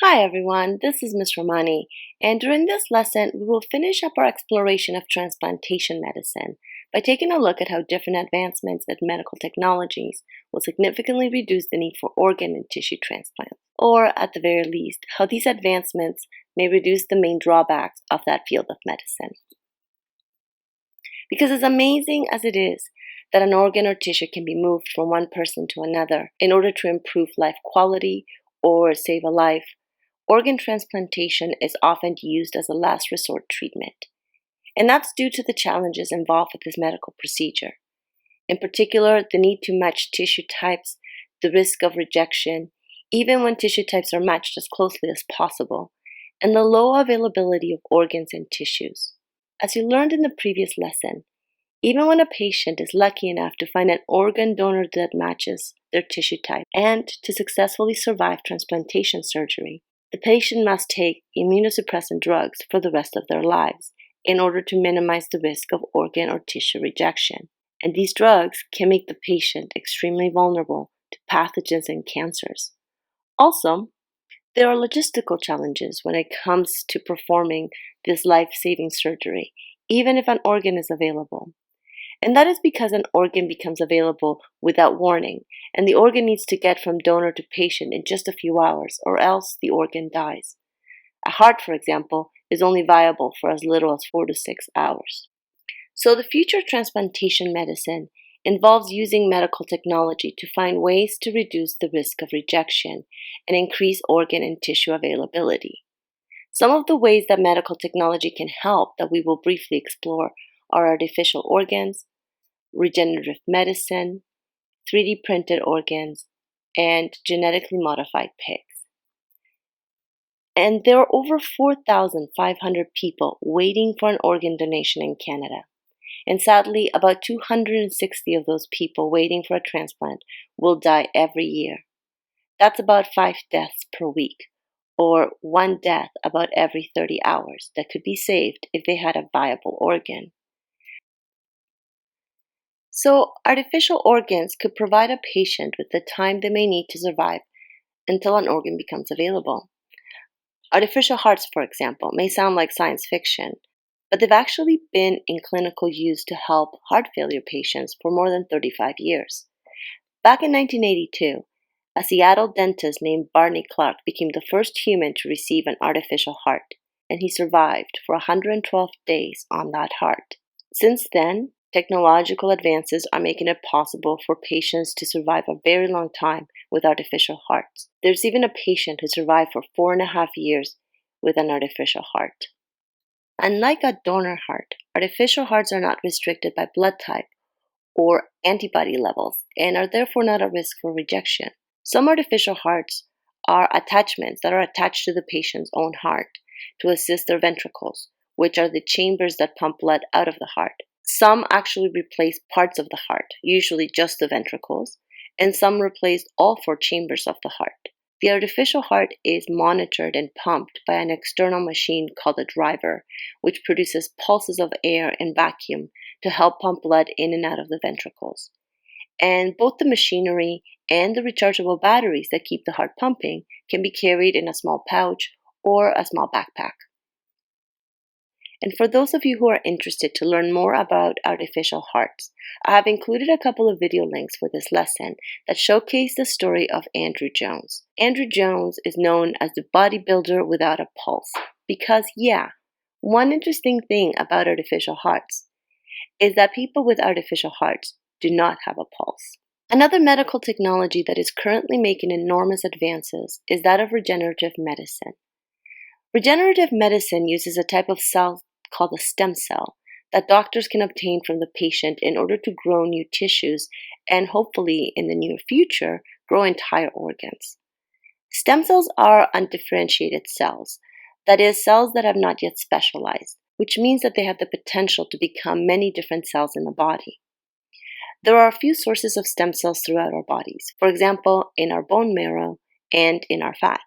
Hi everyone, this is Ms. Romani, and during this lesson, we will finish up our exploration of transplantation medicine by taking a look at how different advancements in medical technologies will significantly reduce the need for organ and tissue transplants, or at the very least, how these advancements may reduce the main drawbacks of that field of medicine. Because as amazing as it is that an organ or tissue can be moved from one person to another in order to improve life quality or save a life, organ transplantation is often used as a last resort treatment, and that's due to the challenges involved with this medical procedure. In particular, the need to match tissue types, the risk of rejection, even when tissue types are matched as closely as possible, and the low availability of organs and tissues. As you learned in the previous lesson, even when a patient is lucky enough to find an organ donor that matches their tissue type and to successfully survive transplantation surgery, the patient must take immunosuppressant drugs for the rest of their lives in order to minimize the risk of organ or tissue rejection. And these drugs can make the patient extremely vulnerable to pathogens and cancers. Also, there are logistical challenges when it comes to performing this life-saving surgery, even if an organ is available. And that is because an organ becomes available without warning, and the organ needs to get from donor to patient in just a few hours, or else the organ dies. A heart, for example, is only viable for as little as 4 to 6 hours. So the future of transplantation medicine involves using medical technology to find ways to reduce the risk of rejection and increase organ and tissue availability. Some of the ways that medical technology can help that we will briefly explore are artificial organs, regenerative medicine, 3D printed organs, and genetically modified pigs. And there are over 4,500 people waiting for an organ donation in Canada. And sadly, about 260 of those people waiting for a transplant will die every year. That's about 5 deaths per week, or 1 death about every 30 hours that could be saved if they had a viable organ. So, artificial organs could provide a patient with the time they may need to survive until an organ becomes available. Artificial hearts, for example, may sound like science fiction, but they've actually been in clinical use to help heart failure patients for more than 35 years. Back in 1982, a Seattle dentist named Barney Clark became the first human to receive an artificial heart, and he survived for 112 days on that heart. Since then, technological advances are making it possible for patients to survive a very long time with artificial hearts. There's even a patient who survived for 4.5 years with an artificial heart. Unlike a donor heart, artificial hearts are not restricted by blood type or antibody levels and are therefore not at risk for rejection. Some artificial hearts are attachments that are attached to the patient's own heart to assist their ventricles, which are the chambers that pump blood out of the heart. Some actually replace parts of the heart, usually just the ventricles, and some replace all 4 chambers of the heart. The artificial heart is monitored and pumped by an external machine called a driver, which produces pulses of air and vacuum to help pump blood in and out of the ventricles. And both the machinery and the rechargeable batteries that keep the heart pumping can be carried in a small pouch or a small backpack. And for those of you who are interested to learn more about artificial hearts, I have included a couple of video links for this lesson that showcase the story of Andrew Jones. Andrew Jones is known as the bodybuilder without a pulse because, one interesting thing about artificial hearts is that people with artificial hearts do not have a pulse. Another medical technology that is currently making enormous advances is that of regenerative medicine. Regenerative medicine uses a type of cell called a stem cell that doctors can obtain from the patient in order to grow new tissues and hopefully in the near future grow entire organs. Stem cells are undifferentiated cells, that is, cells that have not yet specialized, which means that they have the potential to become many different cells in the body. There are a few sources of stem cells throughout our bodies, for example, in our bone marrow and in our fat.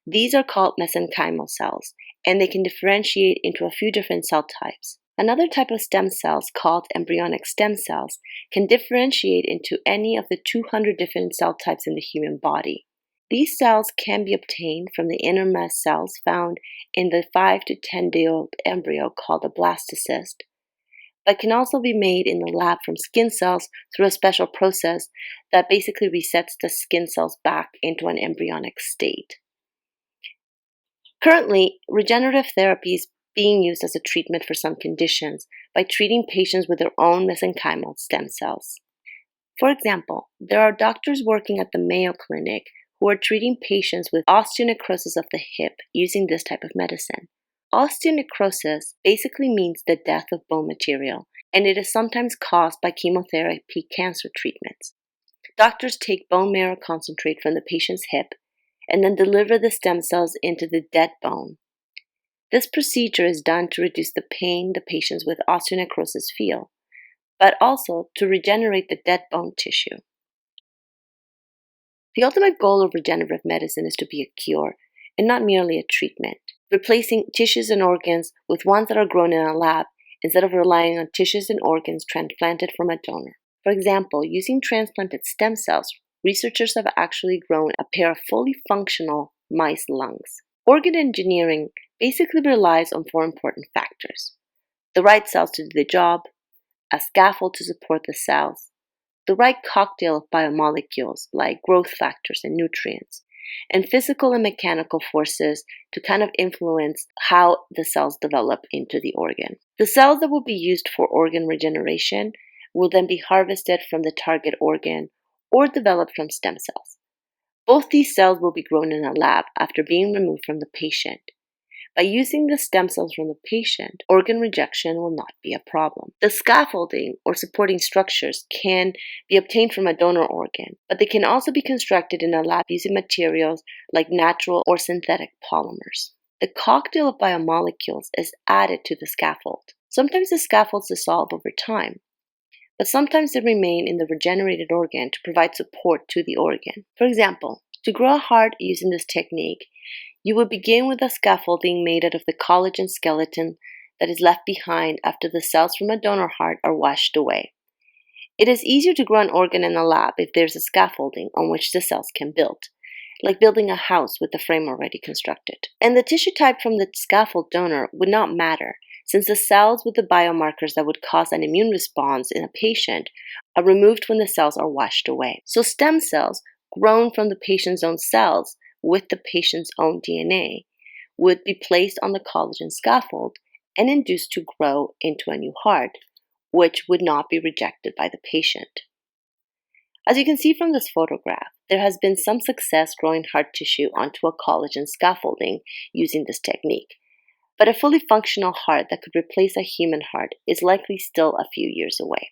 These are called mesenchymal cells, and they can differentiate into a few different cell types. Another type of stem cells, called embryonic stem cells, can differentiate into any of the 200 different cell types in the human body. These cells can be obtained from the innermost cells found in the 5 to 10-day-old embryo called a blastocyst, but can also be made in the lab from skin cells through a special process that basically resets the skin cells back into an embryonic state. Currently, regenerative therapy is being used as a treatment for some conditions by treating patients with their own mesenchymal stem cells. For example, there are doctors working at the Mayo Clinic who are treating patients with osteonecrosis of the hip using this type of medicine. Osteonecrosis basically means the death of bone material, and it is sometimes caused by chemotherapy cancer treatments. Doctors take bone marrow concentrate from the patient's hip and then deliver the stem cells into the dead bone. This procedure is done to reduce the pain the patients with osteonecrosis feel, but also to regenerate the dead bone tissue. The ultimate goal of regenerative medicine is to be a cure and not merely a treatment, replacing tissues and organs with ones that are grown in a lab instead of relying on tissues and organs transplanted from a donor. For example, using transplanted stem cells, researchers have actually grown a pair of fully functional mice lungs. Organ engineering basically relies on 4 important factors: the right cells to do the job, a scaffold to support the cells, the right cocktail of biomolecules like growth factors and nutrients, and physical and mechanical forces to kind of influence how the cells develop into the organ. The cells that will be used for organ regeneration will then be harvested from the target organ or developed from stem cells. Both these cells will be grown in a lab after being removed from the patient. By using the stem cells from the patient, organ rejection will not be a problem. The scaffolding or supporting structures can be obtained from a donor organ, but they can also be constructed in a lab using materials like natural or synthetic polymers. The cocktail of biomolecules is added to the scaffold. Sometimes the scaffolds dissolve over time, but sometimes they remain in the regenerated organ to provide support to the organ. For example, to grow a heart using this technique, you would begin with a scaffolding made out of the collagen skeleton that is left behind after the cells from a donor heart are washed away. It is easier to grow an organ in a lab if there's a scaffolding on which the cells can build, like building a house with the frame already constructed. And the tissue type from the scaffold donor would not matter, since the cells with the biomarkers that would cause an immune response in a patient are removed when the cells are washed away. So stem cells grown from the patient's own cells with the patient's own DNA would be placed on the collagen scaffold and induced to grow into a new heart, which would not be rejected by the patient. As you can see from this photograph, there has been some success growing heart tissue onto a collagen scaffolding using this technique, but a fully functional heart that could replace a human heart is likely still a few years away.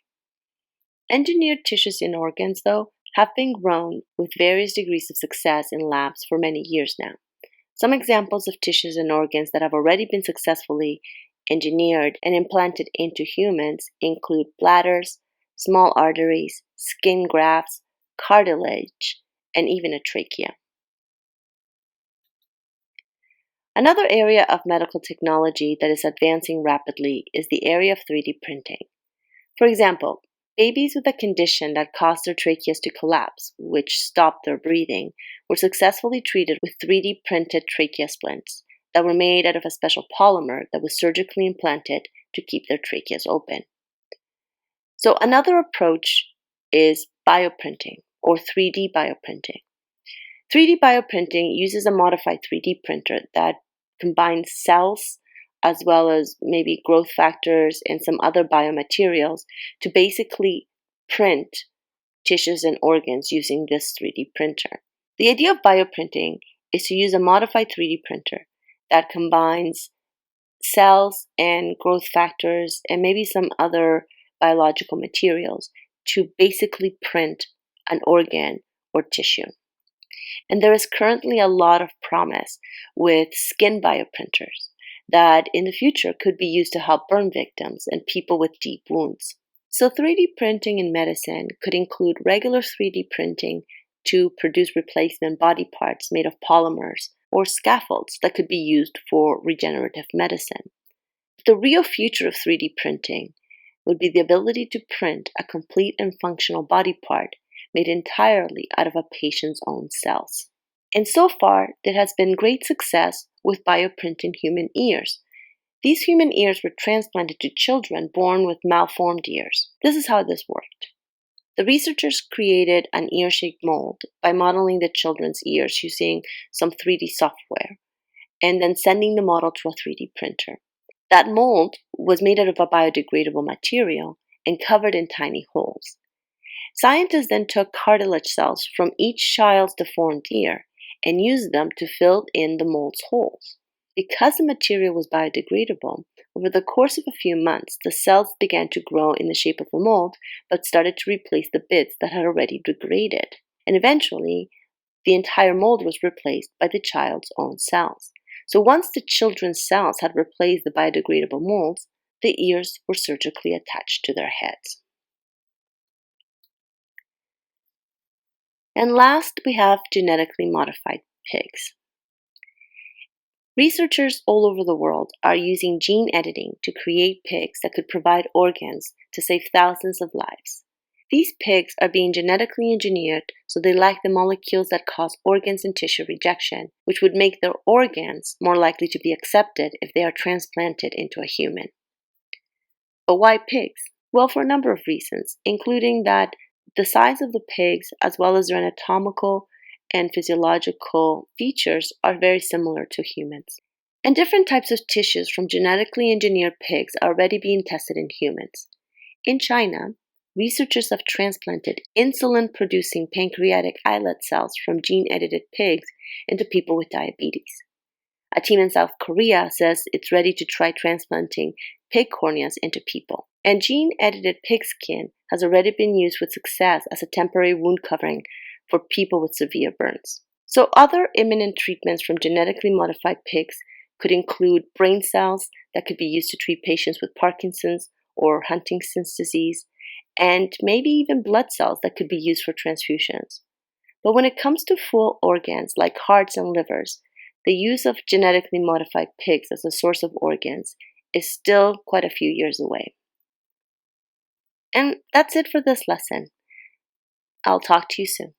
Engineered tissues and organs, though, have been grown with various degrees of success in labs for many years now. Some examples of tissues and organs that have already been successfully engineered and implanted into humans include bladders, small arteries, skin grafts, cartilage, and even a trachea. Another area of medical technology that is advancing rapidly is the area of 3D printing. For example, babies with a condition that caused their tracheas to collapse, which stopped their breathing, were successfully treated with 3D printed trachea splints that were made out of a special polymer that was surgically implanted to keep their tracheas open. So another approach is bioprinting or 3D bioprinting. 3D bioprinting uses a modified 3D printer that combines cells as well as maybe growth factors and some other biomaterials to basically print tissues and organs using this 3D printer. The idea of bioprinting is to use a modified 3D printer that combines cells and growth factors and maybe some other biological materials to basically print an organ or tissue. And there is currently a lot of promise with skin bioprinters that in the future could be used to help burn victims and people with deep wounds. So 3D printing in medicine could include regular 3D printing to produce replacement body parts made of polymers or scaffolds that could be used for regenerative medicine. The real future of 3D printing would be the ability to print a complete and functional body part made entirely out of a patient's own cells. And so far, there has been great success with bioprinting human ears. These human ears were transplanted to children born with malformed ears. This is how this worked. The researchers created an ear-shaped mold by modeling the children's ears using some 3D software and then sending the model to a 3D printer. That mold was made out of a biodegradable material and covered in tiny holes. Scientists then took cartilage cells from each child's deformed ear and used them to fill in the mold's holes. Because the material was biodegradable, over the course of a few months, the cells began to grow in the shape of the mold, but started to replace the bits that had already degraded. And eventually, the entire mold was replaced by the child's own cells. So once the children's cells had replaced the biodegradable molds, the ears were surgically attached to their heads. And last, we have genetically modified pigs. Researchers all over the world are using gene editing to create pigs that could provide organs to save thousands of lives. These pigs are being genetically engineered so they lack the molecules that cause organs and tissue rejection, which would make their organs more likely to be accepted if they are transplanted into a human. But why pigs? Well, for a number of reasons, including that the size of the pigs, as well as their anatomical and physiological features, are very similar to humans. And different types of tissues from genetically engineered pigs are already being tested in humans. In China, researchers have transplanted insulin-producing pancreatic islet cells from gene-edited pigs into people with diabetes. A team in South Korea says it's ready to try transplanting pig corneas into people. And gene-edited pig skin has already been used with success as a temporary wound covering for people with severe burns. So other imminent treatments from genetically modified pigs could include brain cells that could be used to treat patients with Parkinson's or Huntington's disease, and maybe even blood cells that could be used for transfusions. But when it comes to full organs like hearts and livers, the use of genetically modified pigs as a source of organs is still quite a few years away. And that's it for this lesson. I'll talk to you soon.